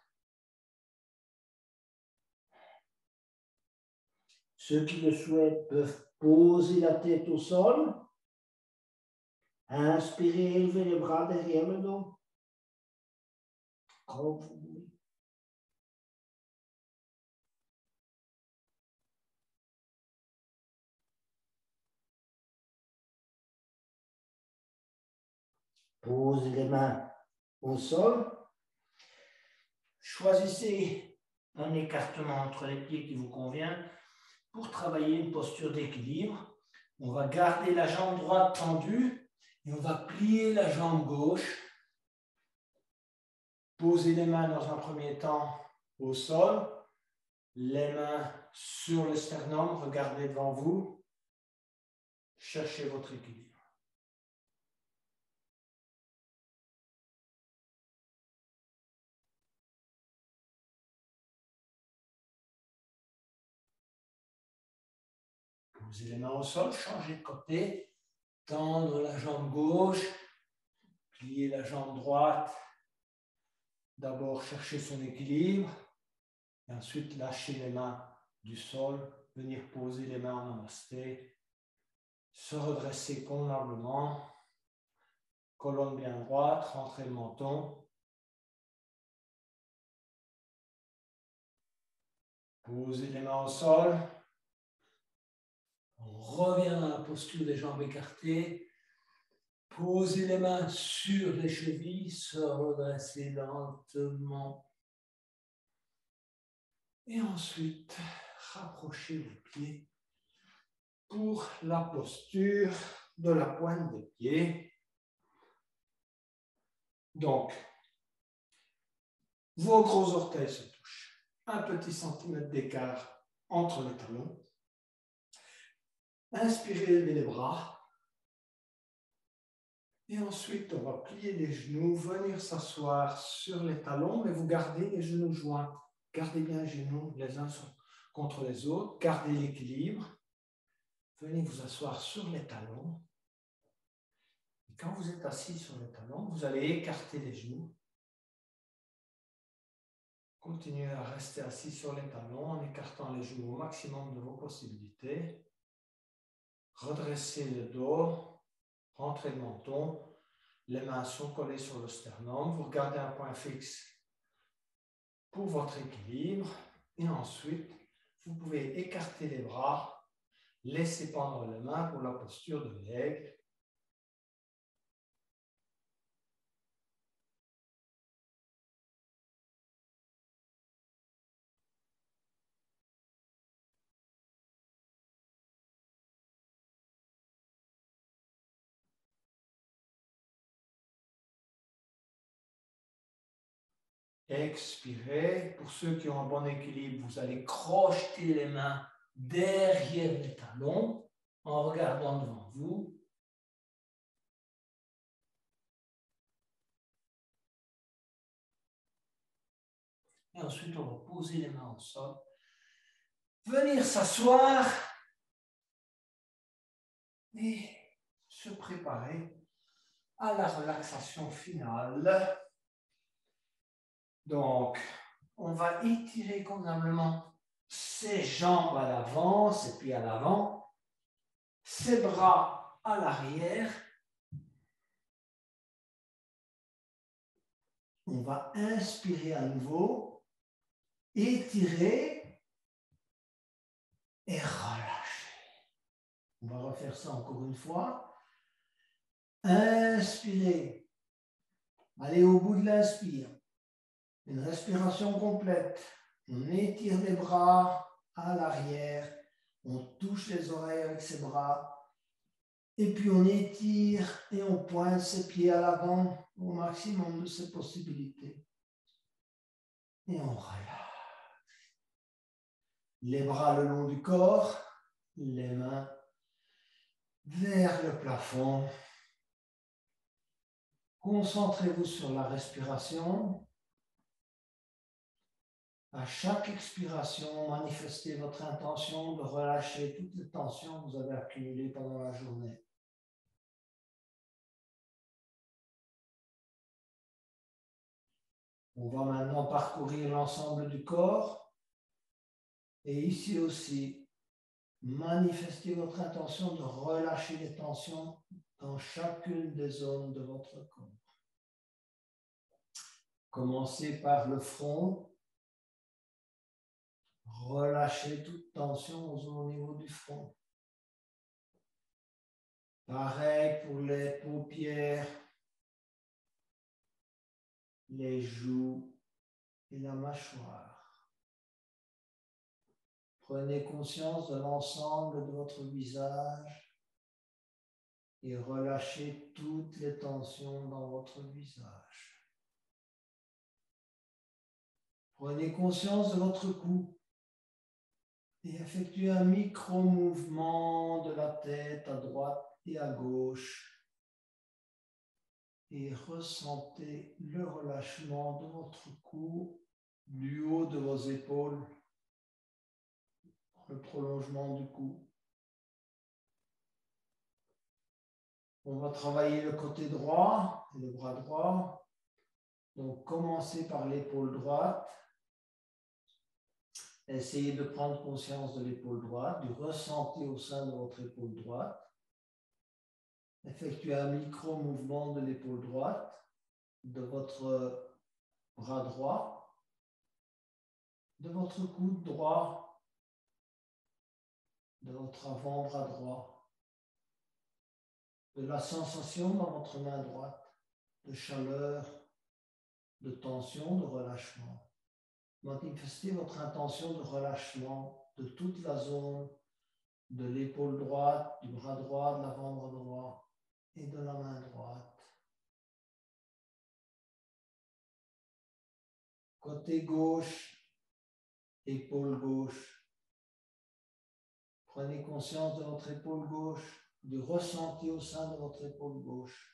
Ceux qui le souhaitent peuvent poser la tête au sol. Inspirez, élevez les bras derrière le dos. Comme vous voulez. Posez les mains au sol. Choisissez un écartement entre les pieds qui vous convient pour travailler une posture d'équilibre. On va garder la jambe droite tendue et on va plier la jambe gauche. Posez les mains dans un premier temps au sol, les mains sur le sternum, regardez devant vous, cherchez votre équilibre. Posez les mains au sol, changez de côté, tendre la jambe gauche, plier la jambe droite. D'abord, chercher son équilibre, et ensuite lâcher les mains du sol, venir poser les mains en namasté, se redresser convenablement, colonne bien droite, rentrer le menton. Posez les mains au sol. On revient dans la posture des jambes écartées. Posez les mains sur les chevilles, se redresser lentement. Et ensuite, rapprochez vos pieds pour la posture de la pointe des pieds. Donc, vos gros orteils se touchent. Un petit centimètre d'écart entre les talons. Inspirez, levez les bras. Et ensuite, on va plier les genoux, venir s'asseoir sur les talons, mais vous gardez les genoux joints. Gardez bien les genoux les uns contre les autres. Gardez l'équilibre. Venez vous asseoir sur les talons. Et quand vous êtes assis sur les talons, vous allez écarter les genoux. Continuez à rester assis sur les talons en écartant les genoux au maximum de vos possibilités. Redressez le dos. rentrez le menton, les mains sont collées sur le sternum, vous regardez un point fixe pour votre équilibre et ensuite vous pouvez écarter les bras, laisser pendre les mains pour la posture de l'aigle. Expirez. Pour ceux qui ont un bon équilibre, vous allez crocheter les mains derrière les talons en regardant devant vous. Et ensuite, on va poser les mains au sol. Venir s'asseoir et se préparer à la relaxation finale. Donc, on va étirer convenablement ses jambes à l'avant, ses pieds à l'avant, ses bras à l'arrière. On va inspirer à nouveau, étirer et relâcher. On va refaire ça encore une fois. Inspirez. Allez au bout de l'inspire. Une respiration complète. On étire les bras à l'arrière. On touche les oreilles avec ses bras. Et puis on étire et on pointe ses pieds à l'avant au maximum de ses possibilités. Et on relâche. Les bras le long du corps, les mains vers le plafond. Concentrez-vous sur la respiration. À chaque expiration, manifestez votre intention de relâcher toutes les tensions que vous avez accumulées pendant la journée. On va maintenant parcourir l'ensemble du corps. Et ici aussi, manifestez votre intention de relâcher les tensions dans chacune des zones de votre corps. Commencez par le front. Relâchez toute tension au niveau du front. Pareil pour les paupières, les joues et la mâchoire. Prenez conscience de l'ensemble de votre visage et relâchez toutes les tensions dans votre visage. Prenez conscience de votre cou et effectuez un micro-mouvement de la tête à droite et à gauche. Et ressentez le relâchement de votre cou, du haut de vos épaules, le prolongement du cou. On va travailler le côté droit et le bras droit. Donc, commencez par l'épaule droite. Essayez de prendre conscience de l'épaule droite, du ressenti au sein de votre épaule droite. Effectuez un micro-mouvement de l'épaule droite, de votre bras droit, de votre coude droit, de votre avant-bras droit, de la sensation dans votre main droite, de chaleur, de tension, de relâchement. Manifestez votre intention de relâchement de toute la zone de l'épaule droite, du bras droit, de l'avant-bras droit et de la main droite. Côté gauche, épaule gauche. Prenez conscience de votre épaule gauche, du ressenti au sein de votre épaule gauche.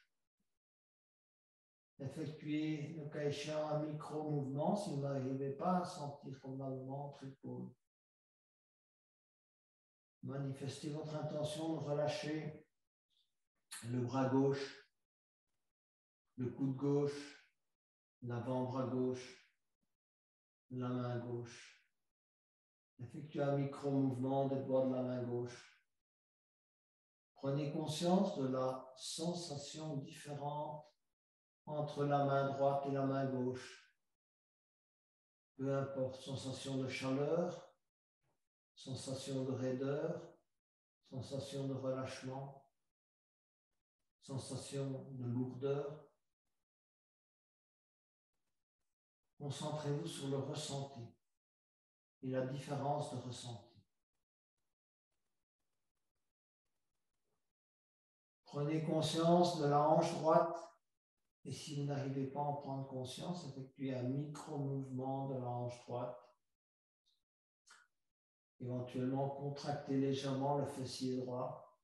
Effectuez, le cas échéant, un micro-mouvement si vous n'arrivez pas à sentir convenablement votre épaule. Manifestez votre intention de relâcher le bras gauche, le coude gauche, l'avant-bras gauche, la main gauche. Effectuez un micro-mouvement des doigts de la main gauche. Prenez conscience de la sensation différente entre la main droite et la main gauche. Peu importe, sensation de chaleur, sensation de raideur, sensation de relâchement, sensation de lourdeur. Concentrez-vous sur le ressenti et la différence de ressenti. Prenez conscience de la hanche droite et si vous n'arrivez pas à en prendre conscience, effectuez un micro-mouvement de la hanche droite. Éventuellement, contractez légèrement le fessier droit.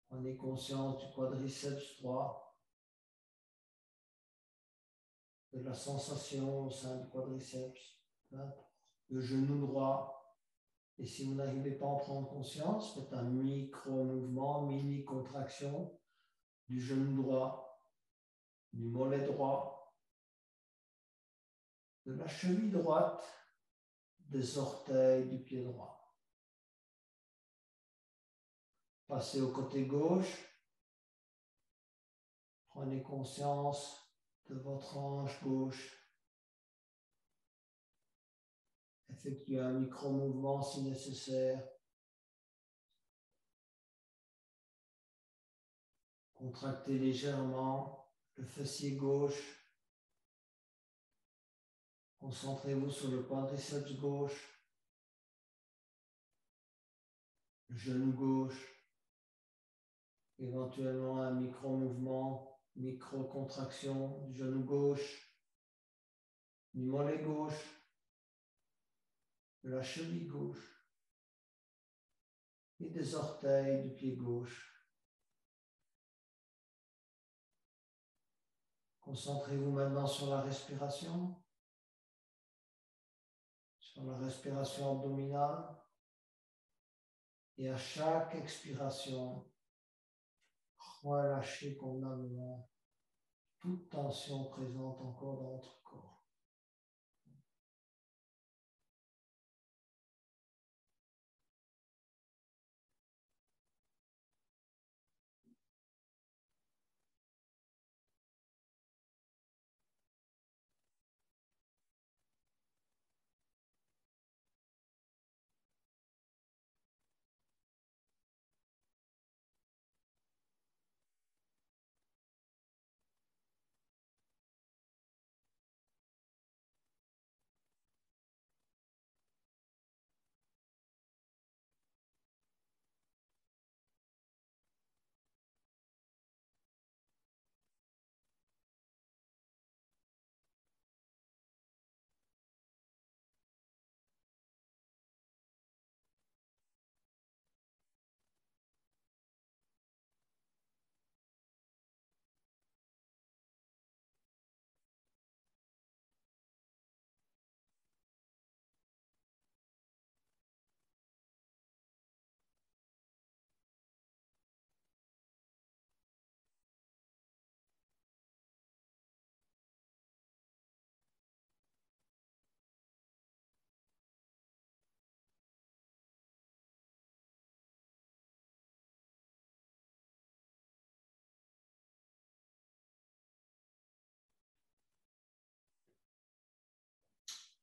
Prenez conscience du quadriceps droit, de la sensation au sein du quadriceps, le genou droit. Et si vous n'arrivez pas à en prendre conscience, faites un micro-mouvement, mini-contraction du genou droit, du mollet droit, de la cheville droite, des orteils du pied droit. Passez au côté gauche. Prenez conscience de votre hanche gauche. Effectuez un micro-mouvement si nécessaire. Contractez légèrement le fessier gauche. Concentrez-vous sur le quadriceps gauche, le genou gauche, éventuellement un micro-mouvement, micro-contraction du genou gauche, du mollet gauche, de la cheville gauche et des orteils du pied gauche. Concentrez-vous maintenant sur la respiration, sur la respiration abdominale et à chaque expiration, relâchez convenablement toute tension présente encore dans votre corps.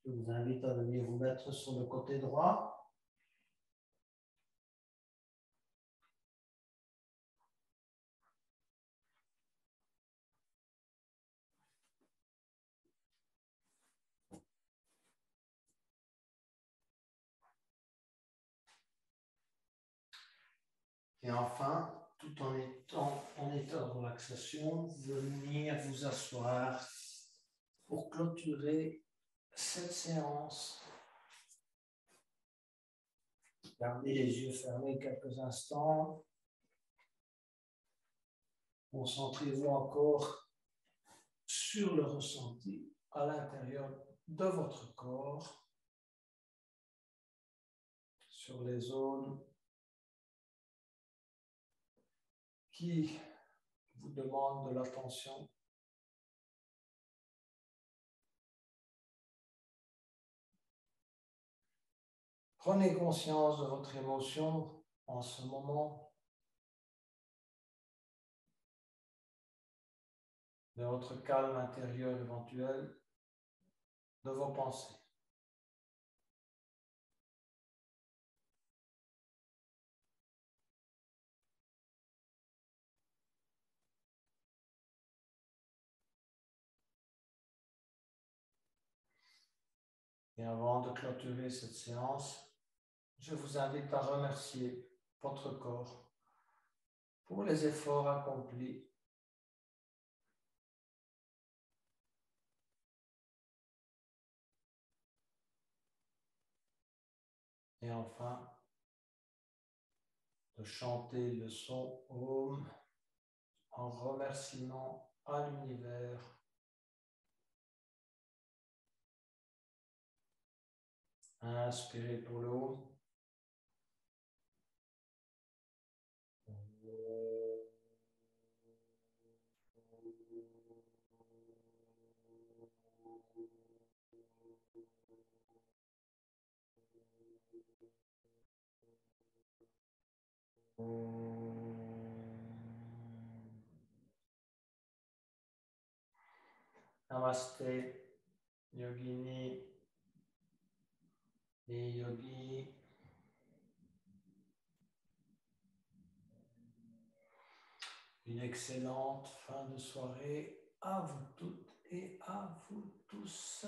Je vous invite à venir vous mettre sur le côté droit. Et enfin, tout en étant en état de relaxation, venir vous asseoir pour clôturer cette séance. Gardez les yeux fermés quelques instants. Concentrez-vous encore sur le ressenti à l'intérieur de votre corps, sur les zones qui vous demandent de l'attention. Prenez conscience de votre émotion en ce moment de votre calme intérieur éventuel, de vos pensées. Et avant de clôturer cette séance, je vous invite à remercier votre corps pour les efforts accomplis et enfin de chanter le son Om en remerciement à l'univers. Inspirez pour le Om. Namaste, Yogini et Yogi. Une excellente fin de soirée à vous toutes et à vous tous.